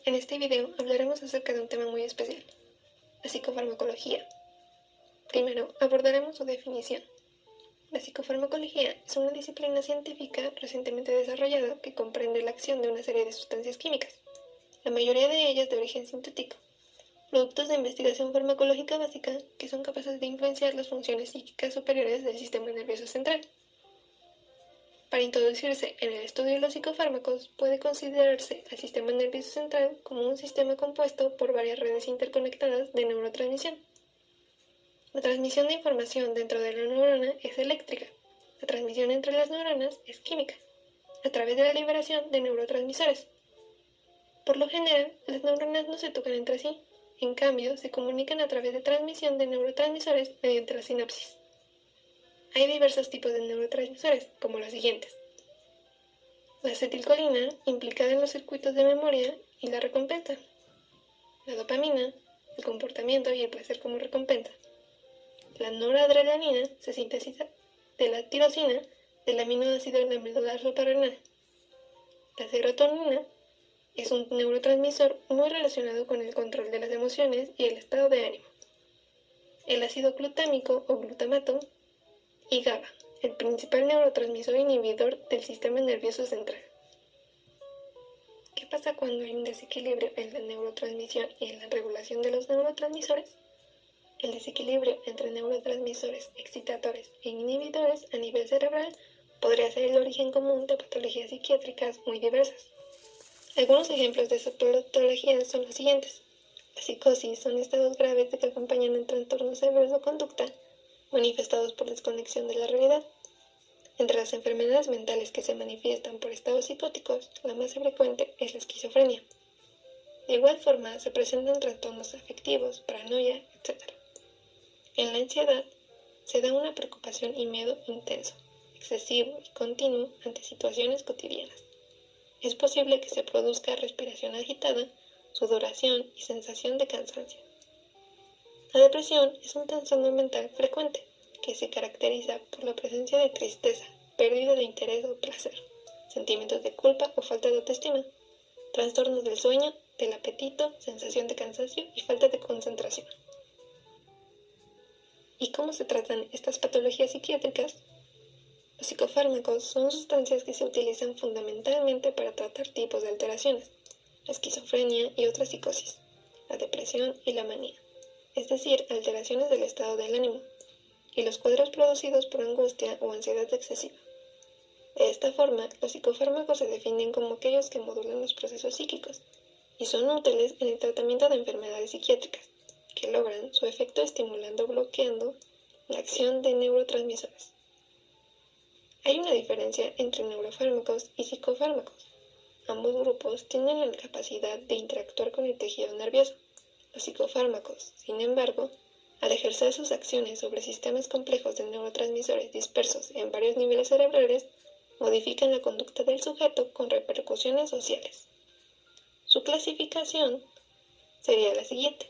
En este video hablaremos acerca de un tema muy especial, la psicofarmacología. Primero, abordaremos su definición. La psicofarmacología es una disciplina científica recientemente desarrollada que comprende la acción de una serie de sustancias químicas, la mayoría de ellas de origen sintético, productos de investigación farmacológica básica que son capaces de influenciar las funciones psíquicas superiores del sistema nervioso central. Para introducirse en el estudio de los psicofármacos, puede considerarse al sistema nervioso central como un sistema compuesto por varias redes interconectadas de neurotransmisión. La transmisión de información dentro de la neurona es eléctrica. La transmisión entre las neuronas es química, a través de la liberación de neurotransmisores. Por lo general, las neuronas no se tocan entre sí, en cambio, se comunican a través de transmisión de neurotransmisores mediante la sinapsis. Hay diversos tipos de neurotransmisores, como los siguientes. La acetilcolina, implicada en los circuitos de memoria y la recompensa. La dopamina, el comportamiento y el placer como recompensa. La noradrenalina se sintetiza de la tirosina del aminoácido en la médula suprarrenal. La serotonina es un neurotransmisor muy relacionado con el control de las emociones y el estado de ánimo. El ácido glutámico o glutamato y GABA, el principal neurotransmisor inhibidor del sistema nervioso central. ¿Qué pasa cuando hay un desequilibrio en la neurotransmisión y en la regulación de los neurotransmisores? El desequilibrio entre neurotransmisores excitadores e inhibidores a nivel cerebral podría ser el origen común de patologías psiquiátricas muy diversas. Algunos ejemplos de estas patologías son los siguientes. La psicosis son estados graves que acompañan en trastornos severos de conducta, manifestados por desconexión de la realidad. Entre las enfermedades mentales que se manifiestan por estados psicóticos, la más frecuente es la esquizofrenia. De igual forma, se presentan trastornos afectivos, paranoia, etc. En la ansiedad, se da una preocupación y miedo intenso, excesivo y continuo ante situaciones cotidianas. Es posible que se produzca respiración agitada, sudoración y sensación de cansancio. La depresión es un trastorno mental frecuente, que se caracteriza por la presencia de tristeza, pérdida de interés o placer, sentimientos de culpa o falta de autoestima, trastornos del sueño, del apetito, sensación de cansancio y falta de concentración. ¿Y cómo se tratan estas patologías psiquiátricas? Los psicofármacos son sustancias que se utilizan fundamentalmente para tratar tipos de alteraciones, la esquizofrenia y otras psicosis, la depresión y la manía, es decir, alteraciones del estado del ánimo, y los cuadros producidos por angustia o ansiedad excesiva. De esta forma, los psicofármacos se definen como aquellos que modulan los procesos psíquicos y son útiles en el tratamiento de enfermedades psiquiátricas, que logran su efecto estimulando o bloqueando la acción de neurotransmisores. Hay una diferencia entre neurofármacos y psicofármacos. Ambos grupos tienen la capacidad de interactuar con el tejido nervioso. Los psicofármacos, sin embargo, al ejercer sus acciones sobre sistemas complejos de neurotransmisores dispersos en varios niveles cerebrales, modifican la conducta del sujeto con repercusiones sociales. Su clasificación sería la siguiente: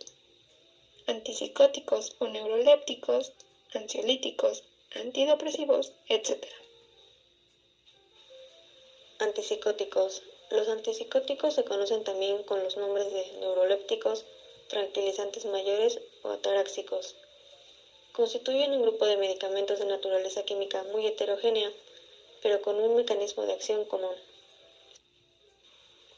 antipsicóticos o neurolépticos, ansiolíticos, antidepresivos, etc. Antipsicóticos. Los antipsicóticos se conocen también con los nombres de neurolépticos, tranquilizantes mayores o ataráxicos. Constituyen un grupo de medicamentos de naturaleza química muy heterogénea, pero con un mecanismo de acción común.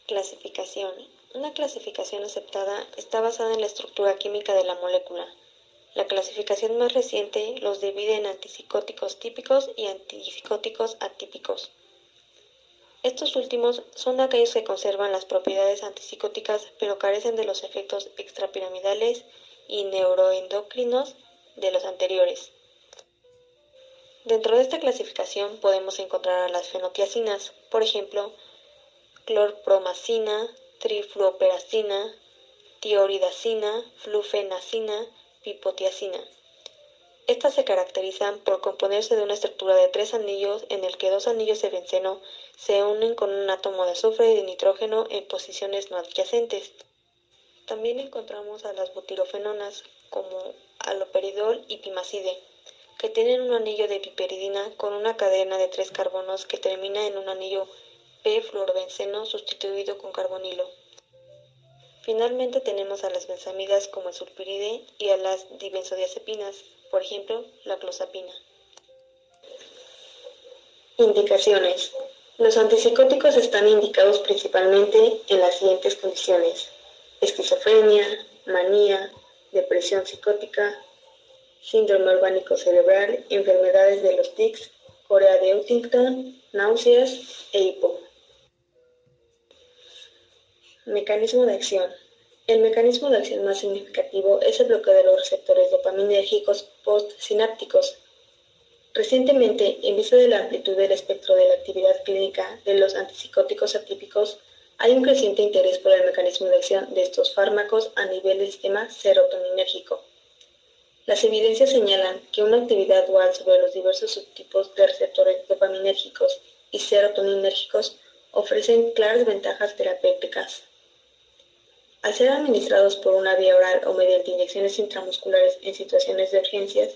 Clasificación. Una clasificación aceptada está basada en la estructura química de la molécula. La clasificación más reciente los divide en antipsicóticos típicos y antipsicóticos atípicos. Estos últimos son aquellos que conservan las propiedades antipsicóticas pero carecen de los efectos extrapiramidales y neuroendocrinos de los anteriores. Dentro de esta clasificación podemos encontrar a las fenotiacinas, por ejemplo, clorpromazina, trifluoperacina, tioridazina, flufenacina, pipotiacina. Estas se caracterizan por componerse de una estructura de 3 anillos en el que 2 anillos de benceno se unen con un átomo de azufre y de nitrógeno en posiciones no adyacentes. También encontramos a las butirofenonas como haloperidol y pimacide, que tienen un anillo de piperidina con una cadena de 3 carbonos que termina en un anillo p-fluorobenceno sustituido con carbonilo. Finalmente tenemos a las benzamidas como el sulpiride y a las dibenzodiazepinas, por ejemplo, la clozapina. Indicaciones. Los antipsicóticos están indicados principalmente en las siguientes condiciones: esquizofrenia, manía, depresión psicótica, síndrome orgánico cerebral, enfermedades de los tics, corea de Huntington, náuseas e hipo. Mecanismo de acción. El mecanismo de acción más significativo es el bloqueo de los receptores dopaminérgicos postsinápticos. Recientemente, en vista de la amplitud del espectro de la actividad clínica de los antipsicóticos atípicos, hay un creciente interés por el mecanismo de acción de estos fármacos a nivel del sistema serotoninérgico. Las evidencias señalan que una actividad dual sobre los diversos subtipos de receptores dopaminérgicos y serotoninérgicos ofrecen claras ventajas terapéuticas. Al ser administrados por una vía oral o mediante inyecciones intramusculares en situaciones de urgencias,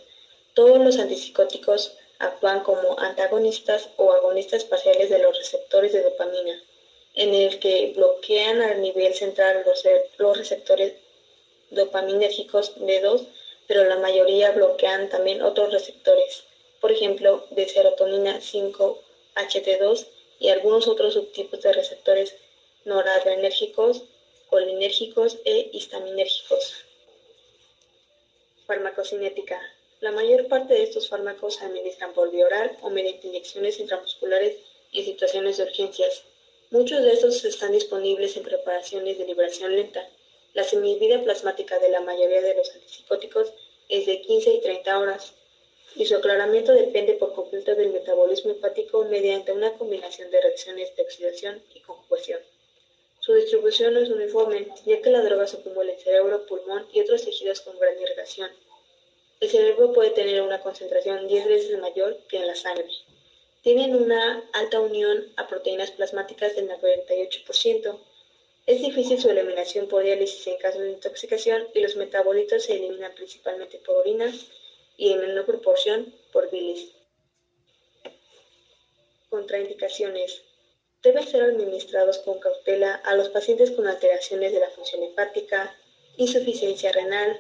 todos los antipsicóticos actúan como antagonistas o agonistas parciales de los receptores de dopamina, en el que bloquean a nivel central los receptores dopaminérgicos D2, pero la mayoría bloquean también otros receptores, por ejemplo, de serotonina 5-HT2 y algunos otros subtipos de receptores noradrenérgicos, colinérgicos e histaminérgicos. Farmacocinética. La mayor parte de estos fármacos se administran por vía oral o mediante inyecciones intramusculares en situaciones de urgencias. Muchos de estos están disponibles en preparaciones de liberación lenta. La semivida plasmática de la mayoría de los antipsicóticos es de 15 y 30 horas, y su aclaramiento depende por completo del metabolismo hepático mediante una combinación de reacciones de oxidación y conjugación. Su distribución no es uniforme, ya que la droga se acumula en cerebro, pulmón y otros tejidos con gran irrigación. El cerebro puede tener una concentración 10 veces mayor que en la sangre. Tienen una alta unión a proteínas plasmáticas del 98%. Es difícil su eliminación por diálisis en caso de intoxicación y los metabolitos se eliminan principalmente por orina y en menor proporción por bilis. Contraindicaciones. Deben ser administrados con cautela a los pacientes con alteraciones de la función hepática, insuficiencia renal,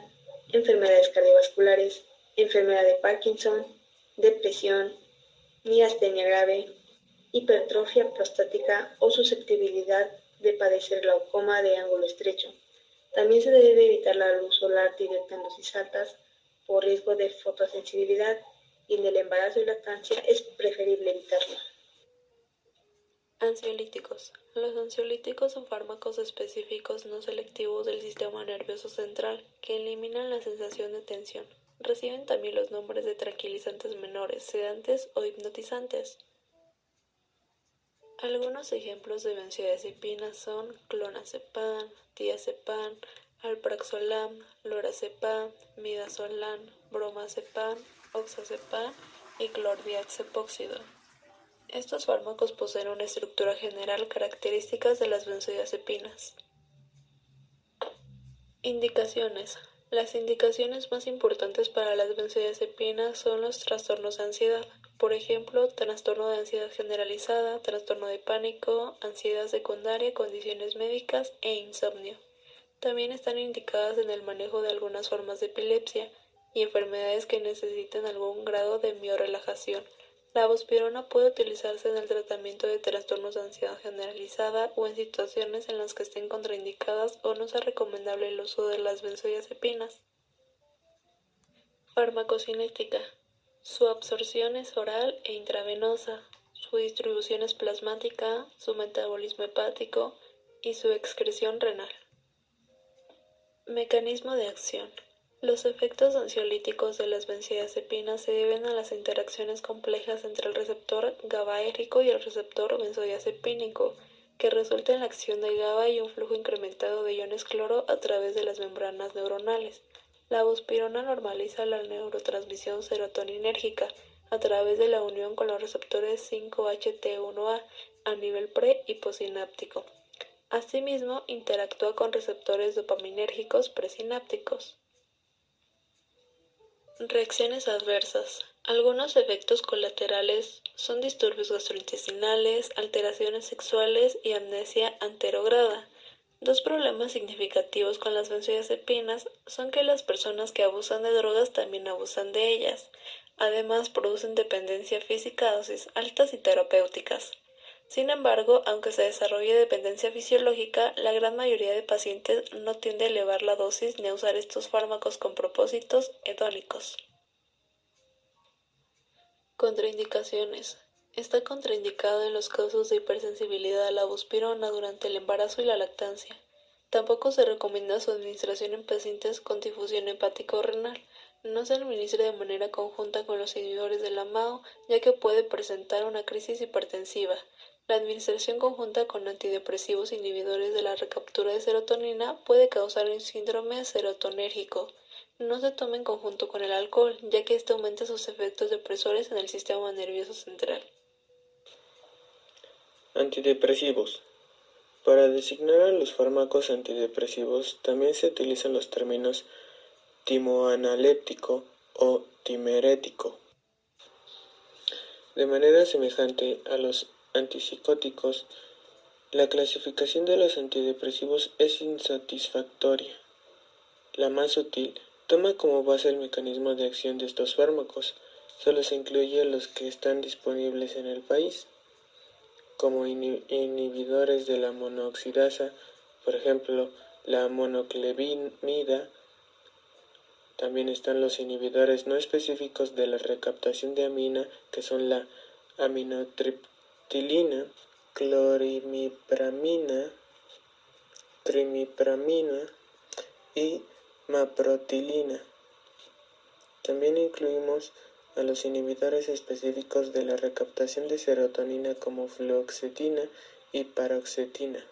enfermedades cardiovasculares, enfermedad de Parkinson, depresión, miastenia grave, hipertrofia prostática o susceptibilidad de padecer glaucoma de ángulo estrecho. También se debe evitar la luz solar directa en dosis altas por riesgo de fotosensibilidad, y en el embarazo y lactancia es preferible evitarla. Ansiolíticos. Los ansiolíticos son fármacos específicos no selectivos del sistema nervioso central que eliminan la sensación de tensión. Reciben también los nombres de tranquilizantes menores, sedantes o hipnotizantes. Algunos ejemplos de benzodiazepinas son clonazepam, diazepam, alprazolam, lorazepam, midazolam, bromazepam, oxazepam y clordiazepóxido. Estos fármacos poseen una estructura general características de las benzodiazepinas. Indicaciones. Las indicaciones más importantes para las benzodiazepinas son los trastornos de ansiedad, por ejemplo, trastorno de ansiedad generalizada, trastorno de pánico, ansiedad secundaria, condiciones médicas e insomnio. También están indicadas en el manejo de algunas formas de epilepsia y enfermedades que necesiten algún grado de miorelajación. La buspirona puede utilizarse en el tratamiento de trastornos de ansiedad generalizada o en situaciones en las que estén contraindicadas o no sea recomendable el uso de las benzodiazepinas. Farmacocinética. Su absorción es oral e intravenosa, su distribución es plasmática, su metabolismo hepático y su excreción renal. Mecanismo de acción. Los efectos ansiolíticos de las benzodiazepinas se deben a las interacciones complejas entre el receptor GABAérgico y el receptor benzodiazepínico, que resulta en la acción de GABA y un flujo incrementado de iones cloro a través de las membranas neuronales. La buspirona normaliza la neurotransmisión serotoninérgica a través de la unión con los receptores 5-HT1A a nivel pre- y postsináptico. Asimismo, interactúa con receptores dopaminérgicos presinápticos. Reacciones adversas. Algunos efectos colaterales son disturbios gastrointestinales, alteraciones sexuales y amnesia anterograda. Dos problemas significativos con las benzodiazepinas son que las personas que abusan de drogas también abusan de ellas. Además, producen dependencia física a dosis altas y terapéuticas. Sin embargo, aunque se desarrolle dependencia fisiológica, la gran mayoría de pacientes no tiende a elevar la dosis ni a usar estos fármacos con propósitos hedónicos. Contraindicaciones. Está contraindicado en los casos de hipersensibilidad a la buspirona durante el embarazo y la lactancia. Tampoco se recomienda su administración en pacientes con difusión hepático-renal. No se administra de manera conjunta con los inhibidores de la MAO, ya que puede presentar una crisis hipertensiva. La administración conjunta con antidepresivos inhibidores de la recaptura de serotonina puede causar un síndrome serotonérgico. No se toma en conjunto con el alcohol, ya que este aumenta sus efectos depresores en el sistema nervioso central. Antidepresivos. Para designar a los fármacos antidepresivos también se utilizan los términos timoanaléptico o timerético. De manera semejante a los antipsicóticos, la clasificación de los antidepresivos es insatisfactoria. La más útil toma como base el mecanismo de acción de estos fármacos. Solo se incluye los que están disponibles en el país, como inhibidores de la monooxidasa, por ejemplo, la monoclebimida. También están los inhibidores no específicos de la recaptación de amina, que son la aminotriptilina, clorimipramina, trimipramina y maprotilina. También incluimos a los inhibidores específicos de la recaptación de serotonina como fluoxetina y paroxetina.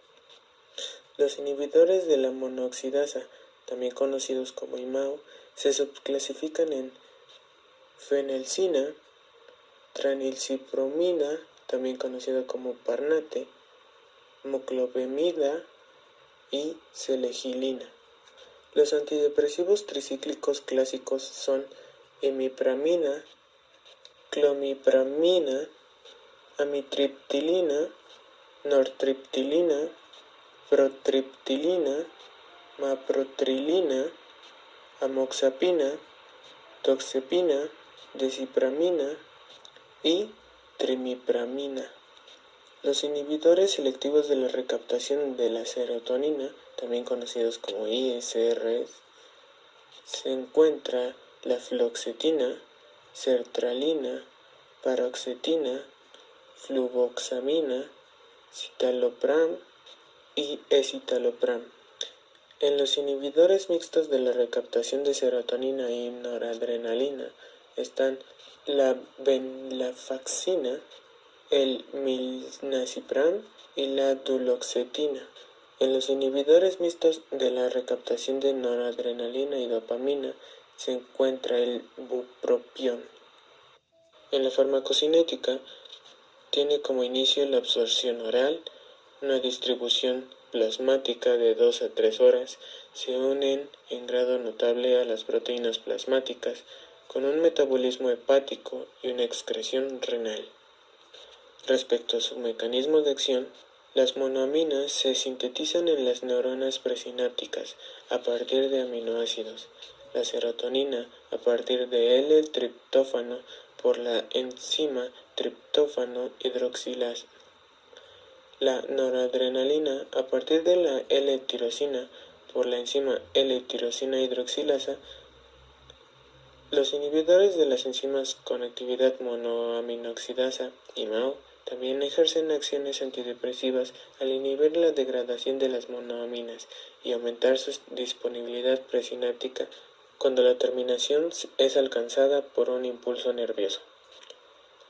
Los inhibidores de la monooxidasa, también conocidos como IMAO, se subclasifican en fenelcina, tranilcipromina, también conocido como parnate, moclobemida y selegilina. Los antidepresivos tricíclicos clásicos son imipramina, clomipramina, amitriptilina, nortriptilina, protriptilina, maprotrilina, amoxapina, toxepina, desipramina y trimipramina. Los inhibidores selectivos de la recaptación de la serotonina, también conocidos como ISRs, se encuentra la fluoxetina, sertralina, paroxetina, fluvoxamina, citalopram y escitalopram. En los inhibidores mixtos de la recaptación de serotonina y noradrenalina están la venlafaxina, el milnacipram y la duloxetina. En los inhibidores mixtos de la recaptación de noradrenalina y dopamina se encuentra el bupropión. En la farmacocinética tiene como inicio la absorción oral, una distribución plasmática de 2 a 3 horas, se unen en grado notable a las proteínas plasmáticas, con un metabolismo hepático y una excreción renal. Respecto a su mecanismo de acción, las monoaminas se sintetizan en las neuronas presinápticas a partir de aminoácidos, la serotonina a partir de L-triptófano por la enzima triptófano hidroxilasa, la noradrenalina a partir de la L-tirosina por la enzima L-tirosina hidroxilasa. Los inhibidores de las enzimas con actividad monoaminoxidasa, IMAO, también ejercen acciones antidepresivas al inhibir la degradación de las monoaminas y aumentar su disponibilidad presináptica cuando la terminación es alcanzada por un impulso nervioso.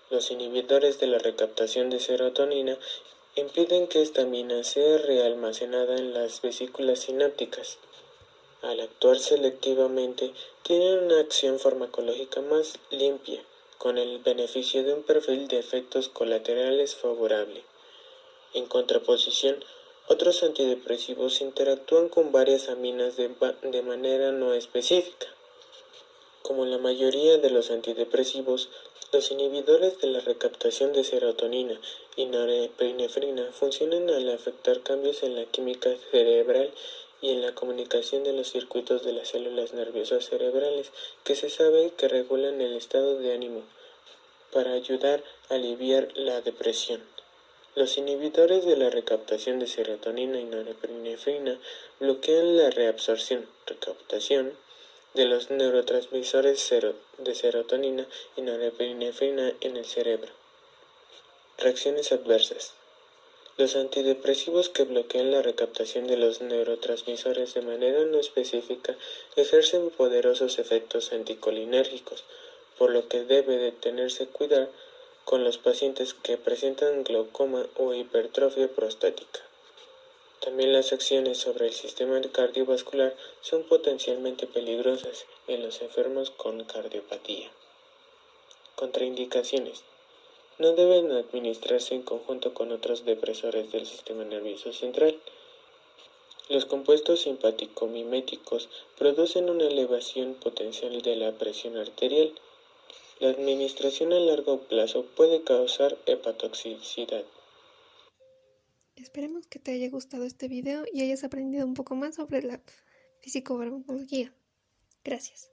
Los inhibidores de la recaptación de serotonina impiden que esta amina sea realmacenada en las vesículas sinápticas. Al actuar selectivamente, tienen una acción farmacológica más limpia, con el beneficio de un perfil de efectos colaterales favorable. En contraposición, otros antidepresivos interactúan con varias aminas de manera no específica. Como la mayoría de los antidepresivos, Los inhibidores de la recaptación de serotonina y norepinefrina funcionan al afectar cambios en la química cerebral y en la comunicación de los circuitos de las células nerviosas cerebrales que se sabe que regulan el estado de ánimo para ayudar a aliviar la depresión. Los inhibidores de la recaptación de serotonina y norepinefrina bloquean la reabsorción, recaptación, de los neurotransmisores de serotonina y norepinefrina en el cerebro. Reacciones adversas. Los antidepresivos que bloquean la recaptación de los neurotransmisores de manera no específica ejercen poderosos efectos anticolinérgicos, por lo que debe de tenerse cuidado con los pacientes que presentan glaucoma o hipertrofia prostática. También las acciones sobre el sistema cardiovascular son potencialmente peligrosas en los enfermos con cardiopatía. Contraindicaciones. No deben administrarse en conjunto con otros depresores del sistema nervioso central. Los compuestos simpático-miméticos producen una elevación potencial de la presión arterial. La administración a largo plazo puede causar hepatotoxicidad. Esperemos que te haya gustado este video y hayas aprendido un poco más sobre la fisicofarmacología. Gracias.